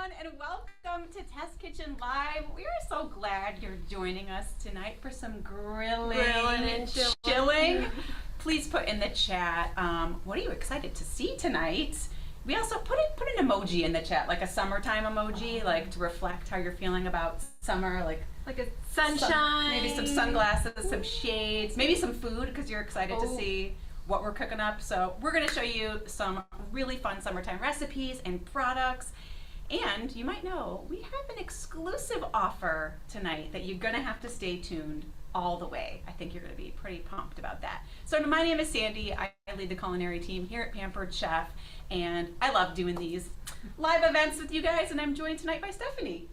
everyone, and welcome to Test Kitchen Live. We are so glad you're joining us tonight for some grilling and chilling. Please put in the chat, what are you excited to see tonight? We also put an emoji in the chat, like a summertime emoji, like to reflect how you're feeling about summer, like a sunshine. Maybe some sunglasses, some shades, maybe some food because you're excited to see what we're cooking up. So we're going to show you some really fun summertime recipes and products. And you might know we have an exclusive offer tonight that you're going to have to stay tuned all the way. I think you're going to be pretty pumped about that. So my name is Sandy. I lead the culinary team here at Pampered Chef, and I love doing these live events with you guys, and I'm joined tonight by Stephanie.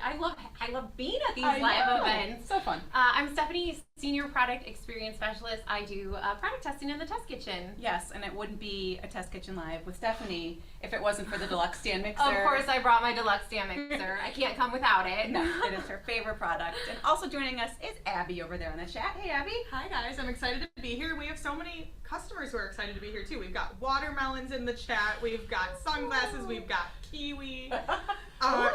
I love being at these live events. So fun. I'm Stephanie, Senior Product Experience Specialist. I do product testing in the test kitchen. Yes, and it wouldn't be a Test Kitchen Live with Stephanie if it wasn't for the deluxe stand mixer. Of course, I brought my deluxe stand mixer. I can't come without it. No, it is her favorite product. And also joining us is Abby over there in the chat. Hey, Abby. Hi, guys. I'm excited to be here. We have so many customers who are excited to be here, too. We've got watermelons in the chat. We've got sunglasses. We've got kiwi.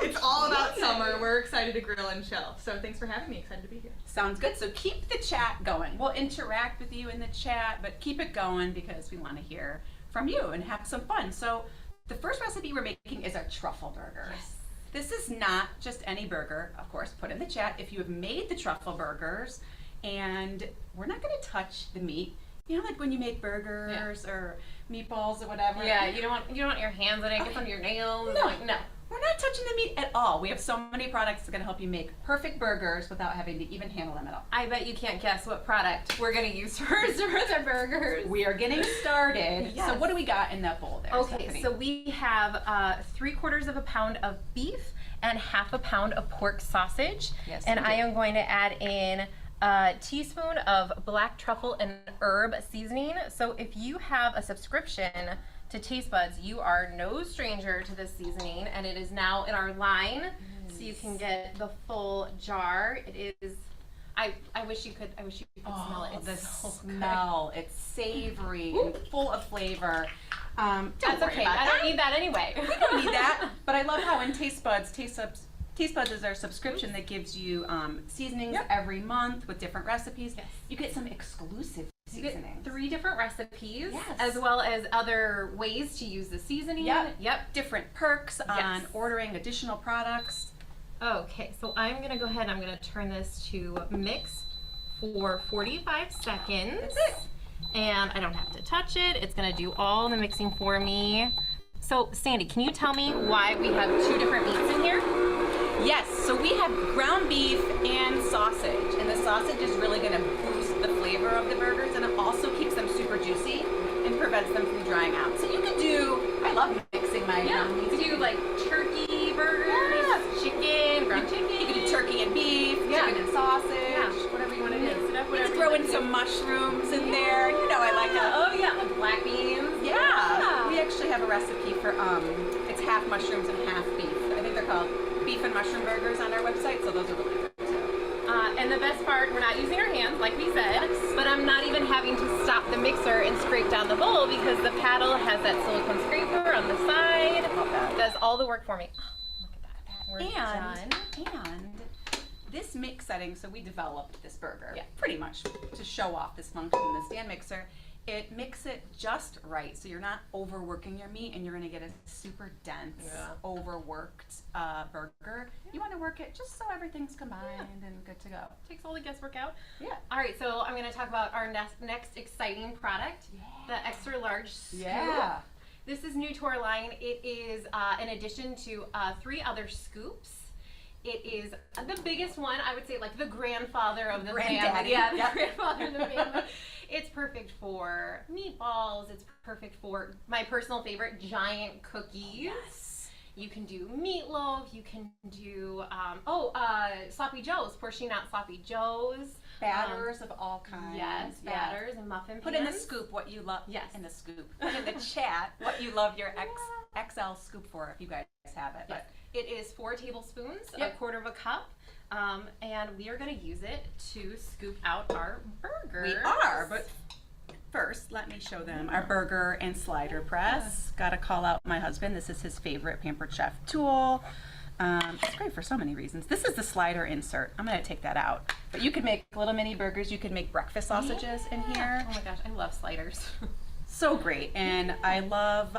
It's all about summer. We're excited to grill and chill. So thanks for having me. Excited to be here. Sounds good. So keep the chat going. We'll interact with you in the chat, but keep it going because we want to hear from you and have some fun. So the first recipe we're making is our truffle burger. Yes. This is not just any burger. Of course, put in the chat if you have made the truffle burgers, and we're not going to touch the meat. You know, like when you make burgers or meatballs or whatever. Yeah, you don't want your hands on it. It gets under your nails. No. Like, no. We're not touching the meat at all. We have so many products that are going to help you make perfect burgers without having to even handle them at all. I bet you can't guess what product we're going to use for the burgers. We are getting started. Yes. So what do we got in that bowl there, Okay, Stephanie? so we have 3/4 pound of beef and 1/2 pound of pork sausage. Yes, and we I do. am going to add in a teaspoon of black truffle and herb seasoning. So if you have a subscription to Taste Buds, you are no stranger to this seasoning, and it is now in our line, so you can get the full jar. It is, I wish you could smell it. It's the so smell. It's savory and full of flavor. Don't That's worry okay. about I that. don't need that anyway. We don't need that. But I love how in Taste Buds is our subscription that gives you seasonings every month with different recipes. Yes. You get some exclusive You get seasonings. 3 different recipes, Yes. as well as other ways to use the seasoning. Yep. Different perks on Yes. ordering additional products. Okay, so I'm gonna go ahead and I'm gonna turn this to mix for 45 seconds. That's it. And I don't have to touch it. It's gonna do all the mixing for me. So Sandy, can you tell me why we have 2 different meats in here? Yes, so we have ground beef and sausage, and the sausage is really going to boost the flavor of the burgers, and it also keeps them super juicy and prevents them from drying out. So you could do, I love mixing my You could do like turkey burgers, chicken, ground chicken. You could do turkey and beef, chicken and sausage, whatever you want to do. Mix it up, You whatever could you throw like in to some do. mushrooms in there. You know I like that. Oh yeah, like black beans. Yeah. We actually have a recipe for, it's half mushrooms and half beef. I think they're called beef and mushroom burgers on our website, so those are really good too. And the best part, we're not using our hands, like we said, but I'm not even having to stop the mixer and scrape down the bowl because the paddle has that silicone scraper on the side. Does all the work for me. Oh, look at that. We're done. And this mix setting, so we developed this burger pretty much to show off this function in the stand mixer. It makes it just right, so you're not overworking your meat and you're going to get a super dense, overworked burger. You want to work it just so everything's combined and good to go. Takes all the guesswork out. Yeah. All right, so I'm going to talk about our next exciting product, the extra large scoop. Yeah. This is new to our line. It is in addition to 3 other scoops. It is the biggest one, I would say, like the grandfather of the family. Yeah, the grandfather of the family. It's perfect for meatballs. It's perfect for my personal favorite, giant cookies. Yes. You can do meatloaf. You can do sloppy joes, portion out sloppy joes. Batters of all kinds. Yes, batters and muffin pans. Put in the scoop what you love. Yes. In the scoop. Put in the chat what you love your XL scoop for if you guys have it. Yes. But it is 4 tablespoons, a quarter of a cup, and we are going to use it to scoop out our burgers. we are, but first, let me show them our burger and slider press. Gotta call out my husband. This is his favorite Pampered Chef tool. It's great for so many reasons. This is the slider insert. I'm gonna take that out. But you can make little mini burgers. You can make breakfast sausages in here. Oh my gosh, I love sliders. So great. And I love,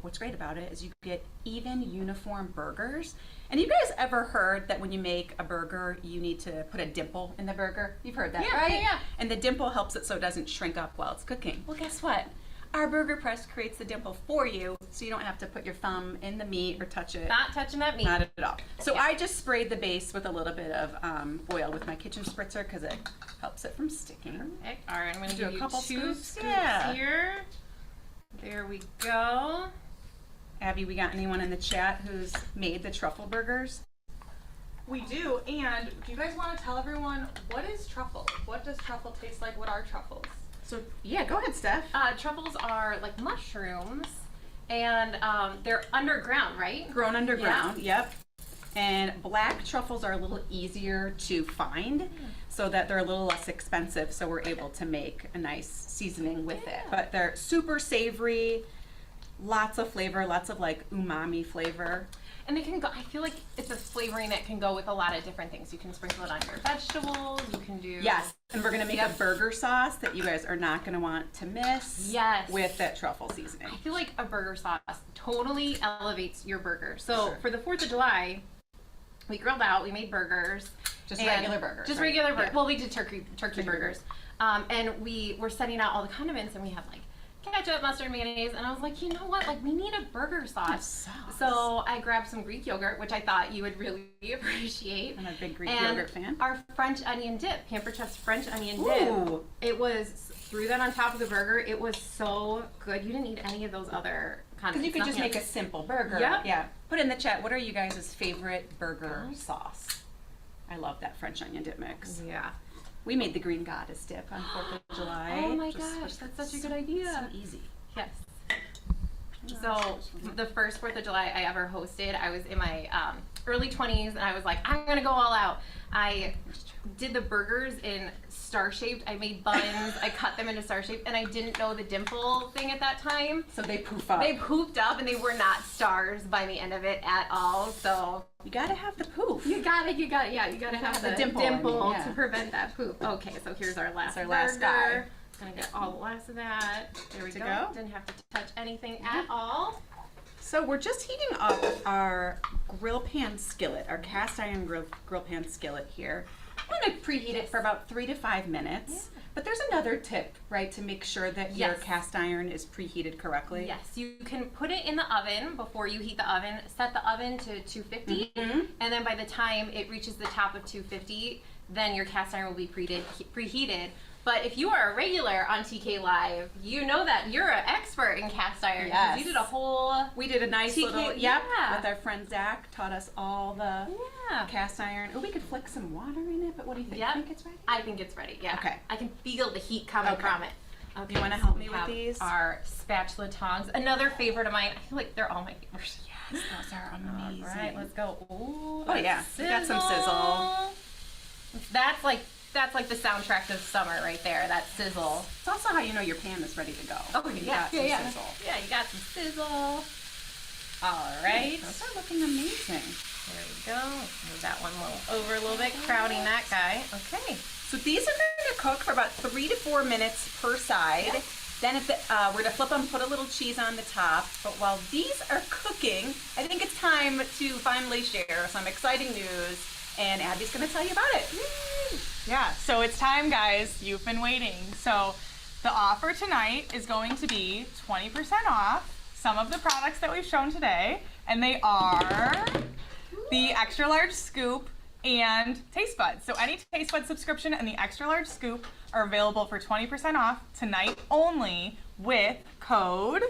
what's great about it is you get even uniform burgers. And you guys ever heard that when you make a burger, you need to put a dimple in the burger? You've heard that, right? Yeah. And the dimple helps it so it doesn't shrink up while it's cooking. Well, guess what? Our burger press creates the dimple for you, so you don't have to put your thumb in the meat or touch it. Not touching that meat. Not at all. So I just sprayed the base with a little bit of oil with my kitchen spritzer because it helps it from sticking. Okay. All right, I'm going to Do do a you couple two scoops. scoops here. There we go. Abby, we got anyone in the chat who's made the truffle burgers? We do, and do you guys want to tell everyone what is truffle? What does truffle taste like? What are truffles? So yeah, go ahead, Steph. Truffles are like mushrooms, and they're underground, right? Grown underground, yep. And black truffles are a little easier to find so that they're a little less expensive, so we're able to make a nice seasoning with it. But they're super savory, lots of flavor, lots of like umami flavor. And they can go, I feel like it's a flavoring that can go with a lot of different things. You can sprinkle it on your vegetables, you can do... Yes, and we're gonna make a burger sauce that you guys are not gonna want to miss with that truffle seasoning. I feel like a burger sauce totally elevates your burger. So Sure. for the 4th of July, we grilled out, we made burgers. Just regular burgers, Just right? regular burgers. Yeah. Well, we did turkey burgers. And we were setting out all the condiments, and we had like ketchup, mustard, mayonnaise, and I was like, you know what? Like, we need a burger sauce. So I grabbed some Greek yogurt, which I thought you would really appreciate. I'm a big Greek and yogurt fan. Our French onion dip, Pampered Chef's French onion Ooh. dip. It was, threw that on top of the burger. It was so good. You didn't need any of those other condiments. Because you could just Nothing make a else. simple burger. Yep. Yeah. Put in the chat, what are you guys' favorite burger sauce? I love that French onion dip mix. Yeah. We made the green goddess dip on 4th of July. Oh my Just gosh, was that's such a good idea. So easy. Yes. So the first 4th of July I ever hosted, I was in my early 20s, and I was like, I'm gonna go all out. I did the burgers in star-shaped. I made buns. I cut them into star-shaped, and I didn't know the dimple thing at that time. So they poof up. They poofed up, and they were not stars by the end of it at all. So You gotta have the poof. you gotta have the dimple, I mean, yeah. to prevent that poof. Okay, so here's our last That's our last guy. burger. Gonna get all the last of that. There we To go. go? Didn't have to touch anything at all. So we're just heating up our grill pan skillet, our cast iron grill pan skillet here. I'm gonna preheat it for about 3 to 5 minutes. But there's another tip, right, to make sure that your Yes. cast iron is preheated correctly. Yes, you can put it in the oven before you heat the oven. Set the oven to 250, Mhm. and then by the time it reaches the top of 250, then your cast iron will be preheated. But if you are a regular on TK Live, you know that you're an expert in cast iron. 'Cause Yes. You did a whole We did a nice TK little, yeah. with our friend Zach, taught us all the yeah. cast iron. Oh, we could flick some water in it, but what do you think? Yep. Think it's ready? I think it's ready. Yeah. Okay. I can feel the heat coming Okay. from it. Okay. You wanna so help we me with have these? Our spatula tongs, another favorite of mine. I feel like they're all my favorites. Yes, those are amazing. All right, let's go. Ooh, Oh, yeah. We got some sizzle. That's like the soundtrack of summer right there. That sizzle. It's also how you know your pan is ready to go. Oh You yeah, got some yeah. sizzle. Yeah, you got some sizzle. All right. Those are looking amazing. There we go. Move that one over a little bit, crowding that guy. Okay. So these are going to cook for about 3 to 4 minutes per side. Yep. Then we're going to flip them, put a little cheese on the top. But while these are cooking, I think it's time to finally share some exciting news. And Abby's going to tell you about it. Yeah, so it's time, guys. You've been waiting. So the offer tonight is going to be 20% off some of the products that we've shown today, and they are the extra large scoop and taste buds. So any taste bud subscription and the extra large scoop are available for 20% off tonight only with code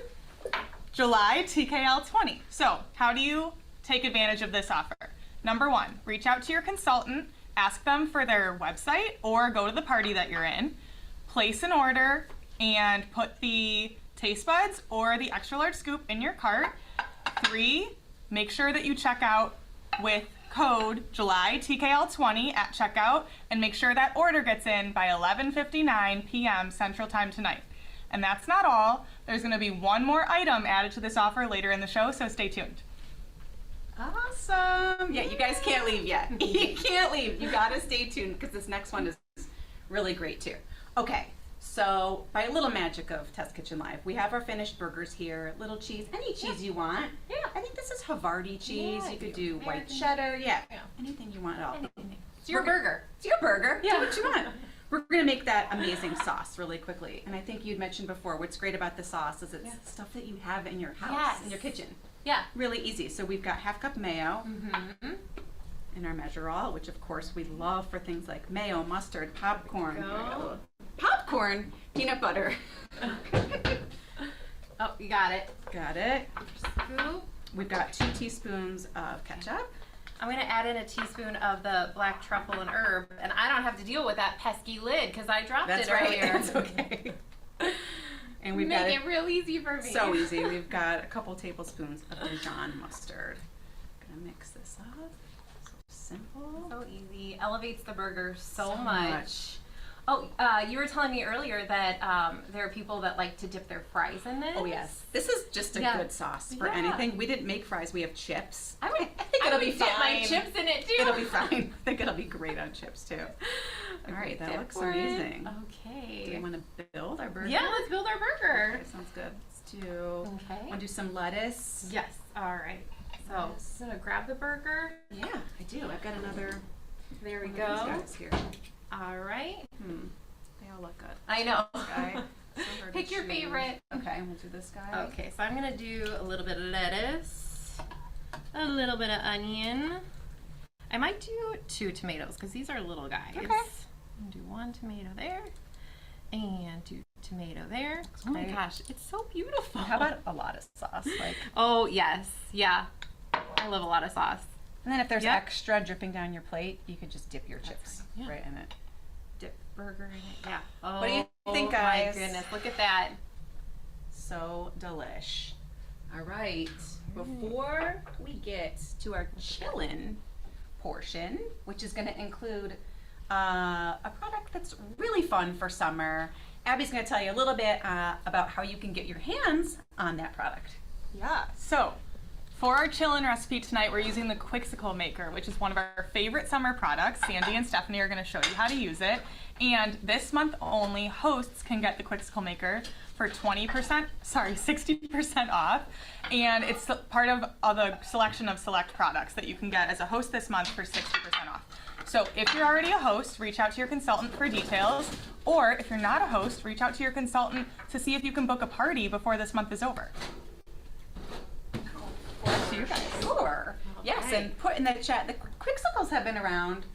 JulyTKL20. So how do you take advantage of this offer? Number 1, reach out to your consultant, ask them for their website or go to the party that you're in, place an order, and put the taste buds or the extra large scoop in your cart. 3, make sure that you check out with code JULYTKL20 at checkout and make sure that order gets in by 11:59 p.m. Central Time tonight. And that's not all. There's going to be one more item added to this offer later in the show, so stay tuned. Awesome. Yeah, you guys can't leave yet. You can't leave. You gotta stay tuned because this next one is really great too. Okay, so by a little magic of Test Kitchen Live, we have our finished burgers here. Little cheese, any cheese you want. Yeah. I think this is Havarti cheese. Yeah, you could do white American cheddar. Yeah. Yeah. Anything you want at all. It's your burger. It's your burger. Yeah. Do what you want. We're gonna make that amazing sauce really quickly. And I think you'd mentioned before, what's great about the sauce is it's stuff that you have in your house, Yes. in your kitchen. Yeah. Really easy. So we've got half cup mayo Mm-hmm. in our measure all, which of course we love for things like mayo, mustard, popcorn. Go. Popcorn, peanut butter. Oh, you got it. Got it. Scoop. We've got 2 teaspoons of ketchup. I'm gonna add in a teaspoon of the black truffle and herb, and I don't have to deal with that pesky lid because I dropped That's it right. earlier. That's okay. And we've Make got it real easy for me. so easy. We've got a couple tablespoons of Dijon mustard. Gonna mix this up. So simple. So easy. Elevates the burger so much. much. Oh, you were telling me earlier that there are people that like to dip their fries in this. Oh yes. This is just a Yeah. good sauce for Yeah. anything. We didn't make fries. We have chips. I think it'll I would be dip my fine. chips in it too. It'll be fine. I think it'll be great on chips too. All right, that Dip looks for it. amazing. Okay. Do we want to build our burger? Yeah, let's build our burger. Okay, sounds good. Let's do. Okay. Want to do some lettuce? Yes. All right. So Yes. I'm gonna grab the burger. Yeah, I do. I've got another. There we one of these go. guys here. All right. They all look good. I know. This guy. So hard to Pick your choose. favorite. Okay, we'll do this guy. Okay, so I'm gonna do a little bit of lettuce, a little bit of onion. I might do 2 tomatoes because these are little guys. Okay. I'm gonna do 1 tomato there, and 2 tomato there. Oh my Great. gosh, it's so beautiful. How about a lot of sauce? Like, Oh yes, yeah. I love a lot of sauce. and then if there's Yep. extra dripping down your plate, you could just dip your chips fine, yeah. right in it. Dip burger in it. Yeah. Oh, What do you think, guys? My goodness, look at that. So delish. All right. Before we get to our chillin' portion, which is going to include a product that's really fun for summer, Abby's going to tell you a little bit about how you can get your hands on that product. Yeah, so for our chillin' recipe tonight, we're using the Quixicle Maker, which is one of our favorite summer products. Sandy and Stephanie are gonna show you how to use it. And this month only, hosts can get the Quixicle Maker for 60% off. And it's part of the selection of select products that you can get as a host this month for 60% off. So if you're already a host, reach out to your consultant for details. Or if you're not a host, reach out to your consultant to see if you can book a party before this month is over. To you guys. Sure. Yes, right. and put in the chat, the Quixicles have been around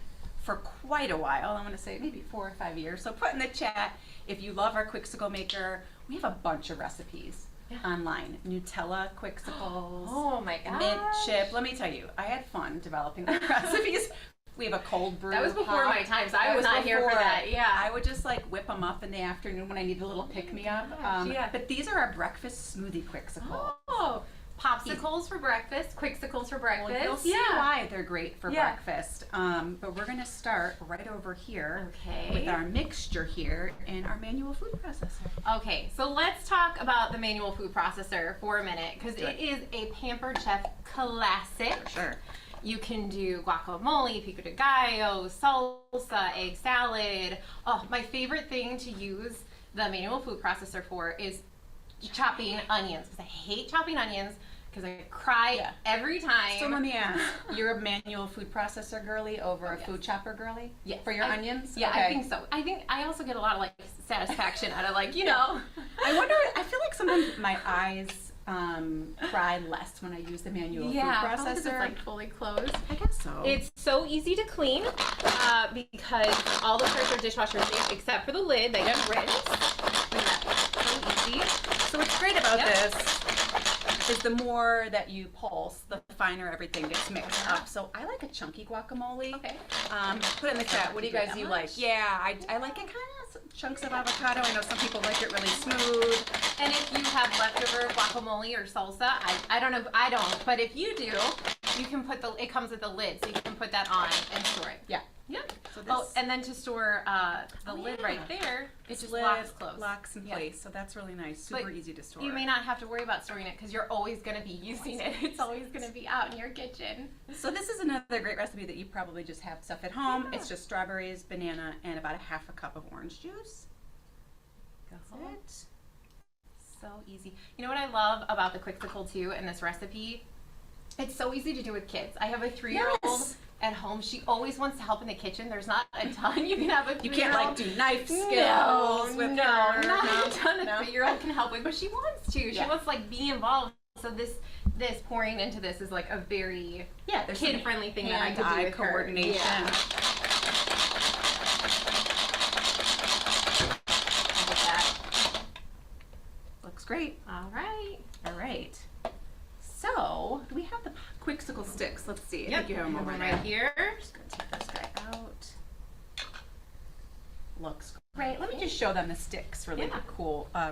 for quite a while. I want to say maybe 4 or 5 years. So put in the chat if you love our Quixicle Maker. We have a bunch of recipes online. Nutella Quixicles. Oh my gosh. Mint chip. Let me tell you, I had fun developing the recipes. We have a cold brew. That was before pop. my time, so I That was not here for before. that. Yeah. I would just like whip them up in the afternoon when I needed a little pick me up. gosh, yeah. But these are our breakfast smoothie Quixicles. Oh, popsicles for breakfast, Quixicles for breakfast. Well, you'll see why they're great for Yeah. breakfast. But we're gonna start right over here Okay. with our mixture here and our manual food processor. Okay, so let's talk about the manual food processor for a minute because Do it it. is a Pampered Chef classic. For sure. You can do guacamole, pico de gallo, salsa, egg salad. Oh, my favorite thing to use the manual food processor for is chopping onions because I hate chopping onions because I cry Yeah. every time. So let me ask, you're a manual food processor girly over a yes. food chopper girly? Yes, For your I- onions? Yeah, Okay. I think so. I think I also get a lot of like satisfaction out of like, you know. I wonder, I feel like sometimes my eyes cry less when I use the manual food probably 'cause processor. it's like fully closed. I guess so. It's so easy to clean because all the parts are dishwasher safe except for the lid that you rinse. And that's so easy. So what's great about Yep. this is the more that you pulse, the finer everything gets mixed up. So I like a chunky guacamole. Okay. Put in the chat, what do you guys That do much? like? Yeah, I like it kind of chunks of avocado. I know some people like it really smooth. And if you have leftover guacamole or salsa, I don't know, I don't, but if you do, you can put it comes with a lid, so you can put that on and store it. Yeah. Yep. So Oh, this- and then to store the lid right there, it just lid locks closed. locks in Yeah. place, so that's really nice. Super But easy to store. You may not have to worry about storing it because you're always going to be using it. It's always going to be out in your kitchen. So this is another great recipe that you probably just have stuff at home. Yeah. It's just strawberries, banana, and about a half a cup of orange juice. That's it. So easy. You know what I love about the Quixicle too in this recipe? It's so easy to do with kids. I have a 3-year-old Yes. at home. She always wants to help in the kitchen. There's not a ton you can have a 3-year-old. You can't like do knife skills No, with no, her. not a ton No. a 3-year-old can help with, but she wants to. She Yeah. wants to like be involved. So this pouring into this is like a very There's some kid-friendly thing that I could do hand-eye with her. coordination. Yeah. Look at that. Looks great. All right. All right. So, do we have the Quixicle sticks? Let's see. I think you have them over right there. here. Just gonna take this guy out. Looks great. Let me just show them the sticks really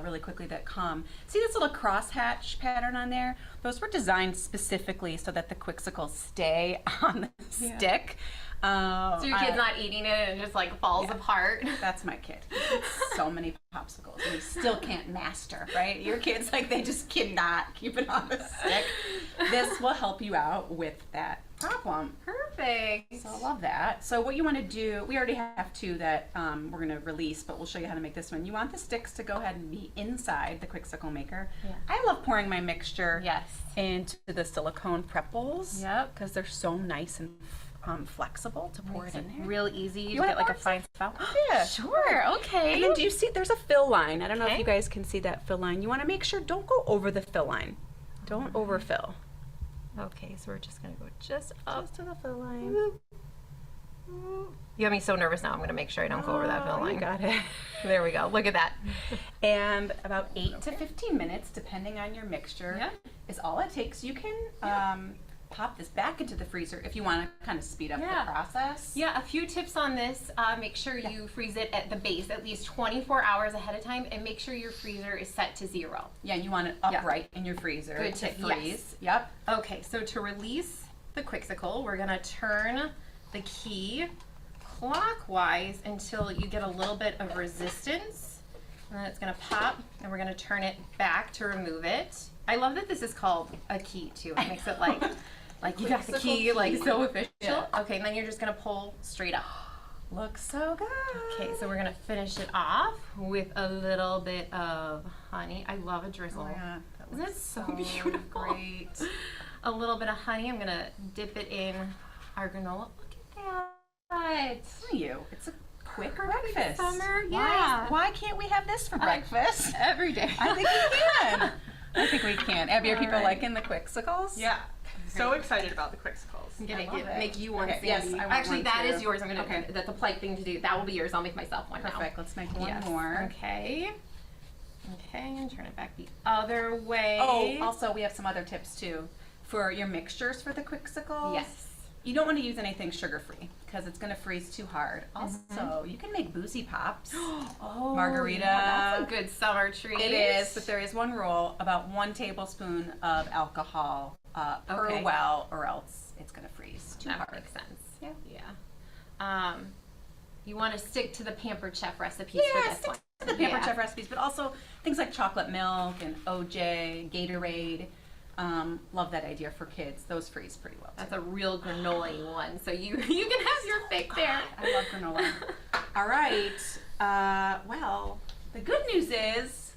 really quickly that come. See this little crosshatch pattern on there? Those were designed specifically so that the Quixicles stay on the stick. So your kid's not eating it and it just like falls apart. That's my kid. He eats so many popsicles and he still can't master, right? Your kids, like, they just cannot keep it on the stick. This will help you out with that problem. Perfect. So I love that. So what you want to do, we already have two that we're going to release, but we'll show you how to make this one. You want the sticks to go ahead and be inside the Quixicle maker. Yeah. I love pouring my mixture Yes. into the silicone prep bowls. Yep. Because they're so nice and flexible to pour it in there. Real easy to wanna get like a pour fine spout. Yeah. Sure. Okay. And then do you see there's a fill line? I don't know if Okay. you guys can see that fill line. You want to make sure, don't go over the fill line. Don't overfill. Okay, so we're just gonna go just up. Just to the fill line. You have me so nervous now. I'm gonna make sure I don't go over that fill line. You got it. There we go. Look at that. And about 8 to 15 minutes, depending on your mixture, Yeah. is all it takes. You can pop this back into the freezer if you want to kind of speed up Yeah. the process. Yeah, a few tips on this. Make sure you freeze it at the base at least 24 hours ahead of time, and make sure your freezer is set to 0. Yeah, and you want it Yeah. upright in your freezer Good to tip, freeze. Yep. Okay, so to release the Quixicle, we're gonna turn the key clockwise until you get a little bit of resistance. And then it's gonna pop, and we're gonna turn it back to remove it. I love that this is called a key too. It makes it like you got the key, like so official. Yeah. Okay, and then you're just gonna pull straight up. Looks so good. Okay, so we're gonna finish it off with a little bit of honey. I love a drizzle. Oh, yeah. That Isn't that looks so beautiful? Great. A little bit of honey. I'm gonna dip it in our granola. Look at that. You. It's a quick breakfast. summer, Why- yeah. Why can't we have this for breakfast? Every day. I think we can. I think we can. Abby, are people All right. liking the Quixicles? Yeah. So excited about the Quixicles. I'm gonna I love it. make you one, Okay, Sandy. yes, I want Actually, one that too. is yours. I'm gonna. Okay. That's the polite thing to do. That will be yours. I'll make myself one now. Perfect. Let's make one Yes. more. Okay. Okay, and turn it back the other way. Oh, also we have some other tips too for your mixtures for the Quixicles. Yes. You don't want to use anything sugar-free because it's going to freeze too hard. Also, you can make boozy pops. Oh, Margarita. yeah, that's a good summer treat. It is, but there is one rule: about 1 tablespoon of alcohol per Okay. well, or else it's going to freeze too That hard. makes sense. Yeah. Yeah. You want to stick to the Pampered Chef recipes Yeah, for this stick one. to the Pampered Yeah. Chef recipes, but also things like chocolate milk and OJ, Gatorade. Love that idea for kids. Those freeze pretty well. That's a real granola one, so you can have your pick there. I love granola. All right. Well, the good news is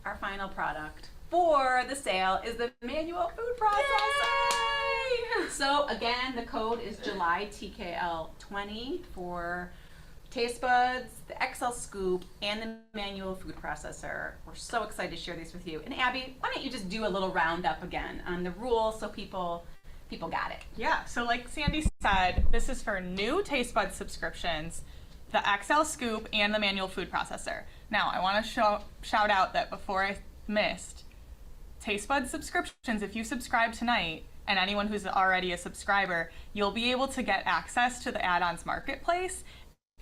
our final product for the sale is the manual food processor. So again, the code is July TKL20 for taste buds, the XL scoop, and the manual food processor. We're so excited to share these with you. And Abby, why don't you just do a little roundup again on the rules so people got it. Yeah, so like Sandy said, this is for new Taste Buds subscriptions, the XL Scoop, and the manual food processor. Now, I want to shout out that before I missed, Taste Buds subscriptions, if you subscribe tonight, and anyone who's already a subscriber, you'll be able to get access to the add-ons marketplace.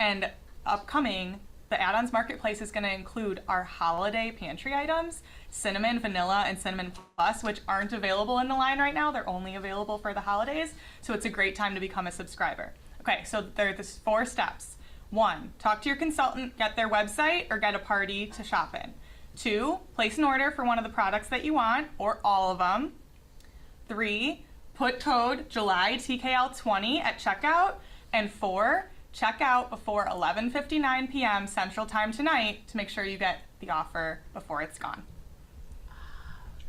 And upcoming, the add-ons marketplace is going to include our holiday pantry items, cinnamon, vanilla, and cinnamon plus, which aren't available in the line right now. They're only available for the holidays, so it's a great time to become a subscriber. Okay, so there are the 4 steps. 1, talk to your consultant, get their website, or get a party to shop in. 2, place an order for one of the products that you want, or all of them. 3, put code JULYTKL20 at checkout. And 4, check out before 11:59 p.m. Central Time tonight to make sure you get the offer before it's gone.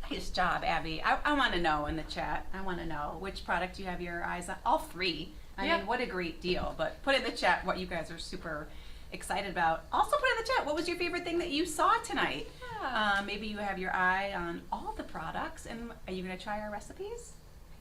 Nice job, Abby. I want to know in the chat. I want to know which product you have your eyes on. All 3. I mean, what a great deal. But put in the chat what you guys are super excited about. Also put in the chat what was your favorite thing that you saw tonight. Yeah. Maybe you have your eye on all the products. And are you going to try our recipes?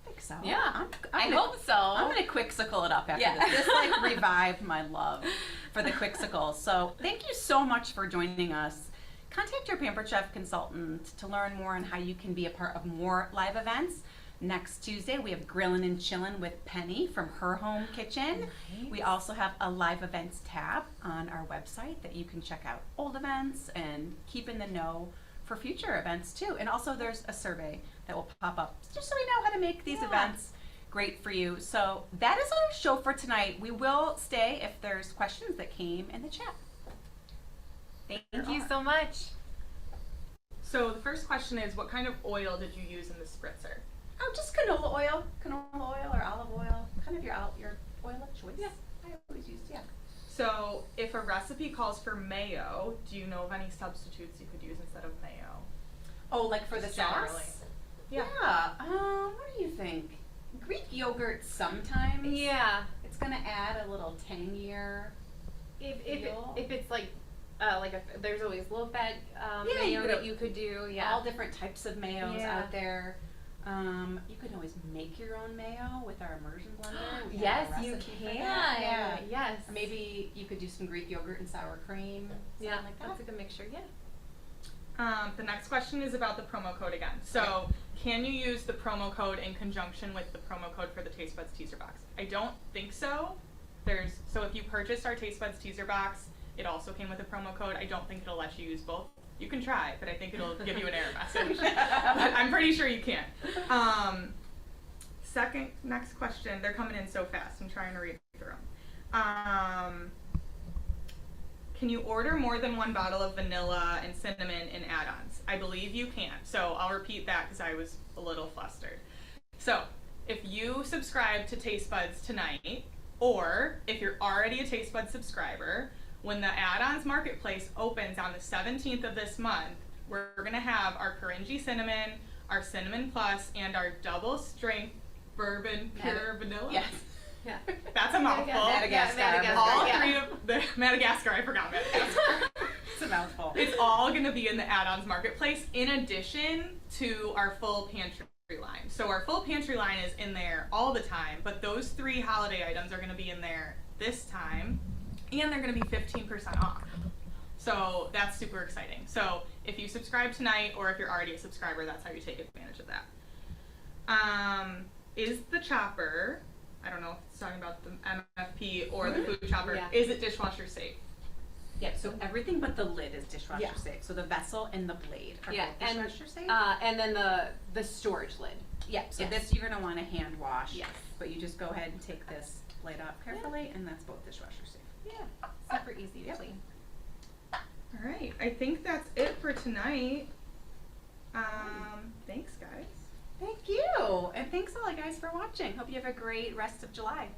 I think so. Yeah, I gonna- hope so. I'm going to quicksicle it up after this. This like revived my love for the quicksicles. So thank you so much for joining us. Contact your Pampered Chef consultant to learn more on how you can be a part of more live events. Next Tuesday, we have Grillin' and Chillin' with Penny from her home kitchen. Nice. We also have a live events tab on our website that you can check out old events and keep in the know for future events too. And also there's a survey that will pop up just so we know how to make these events great for you. So that is our show for tonight. We will stay if there's questions that came in the chat. Thank you so much. So the first question is, what kind of oil did you use in the spritzer? Oh, just canola oil or olive oil, kind of your oil of choice. Yeah, I always use, So if a recipe calls for mayo, do you know of any substitutes you could use instead of mayo? Oh, like for the Just sauce? generally. Yeah. What do you think? Greek yogurt sometimes. Yeah. It's gonna add a little tangier. If feel. it's like there's always low fat Yeah, you mayo could- that you could do. Yeah. All different types of mayos Yeah. out there. You can always make your own mayo with our immersion blender. We have Yes, a you recipe for can. that. Yeah. Yes. Or maybe you could do some Greek yogurt and sour cream. Yeah, Something like that. that's a good mixture. Yeah. The next question is about the promo code again. So can you use the promo code in conjunction with the promo code for the Taste Buds teaser box? I don't think so. So if you purchased our Taste Buds teaser box, it also came with a promo code. I don't think it'll let you use both. You can try, but I think it'll give you an error message. But I'm pretty sure you can. Next question. They're coming in so fast. I'm trying to read through them. Can you order more than 1 bottle of vanilla and cinnamon in add-ons? I believe you can. So I'll repeat that because I was a little flustered. So if you subscribe to Taste Buds tonight, or if you're already a Taste Buds subscriber, when the add-ons marketplace opens on the 17th of this month, we're going to have our Korinji cinnamon, our cinnamon plus, and our double strength bourbon pure vanilla. Yes. Yeah. That's a mouthful. Madagascar. All yeah. 3 of the Madagascar, I forgot Madagascar. It's a mouthful. It's all going to be in the add-ons marketplace in addition to our full pantry line. So our full pantry line is in there all the time, but those 3 holiday items are going to be in there this time, and they're going to be 15% off. So that's super exciting. So if you subscribe tonight, or if you're already a subscriber, that's how you take advantage of that. Is the chopper, I don't know if it's talking about the MFP or the food chopper, Yeah. is it dishwasher safe? Yeah, so everything but the lid is dishwasher Yeah. safe. So the vessel and the blade are Yeah, both and dishwasher safe. and then the storage lid. Yeah, so Yes. this you're going to want to hand wash. Yes. But you just go ahead and take this blade out carefully, and that's both dishwasher safe. Yeah. Super easy to clean. All right, I think that's it for tonight. Thanks, guys. Thank you. And thanks all you guys for watching. Hope you have a great rest of July.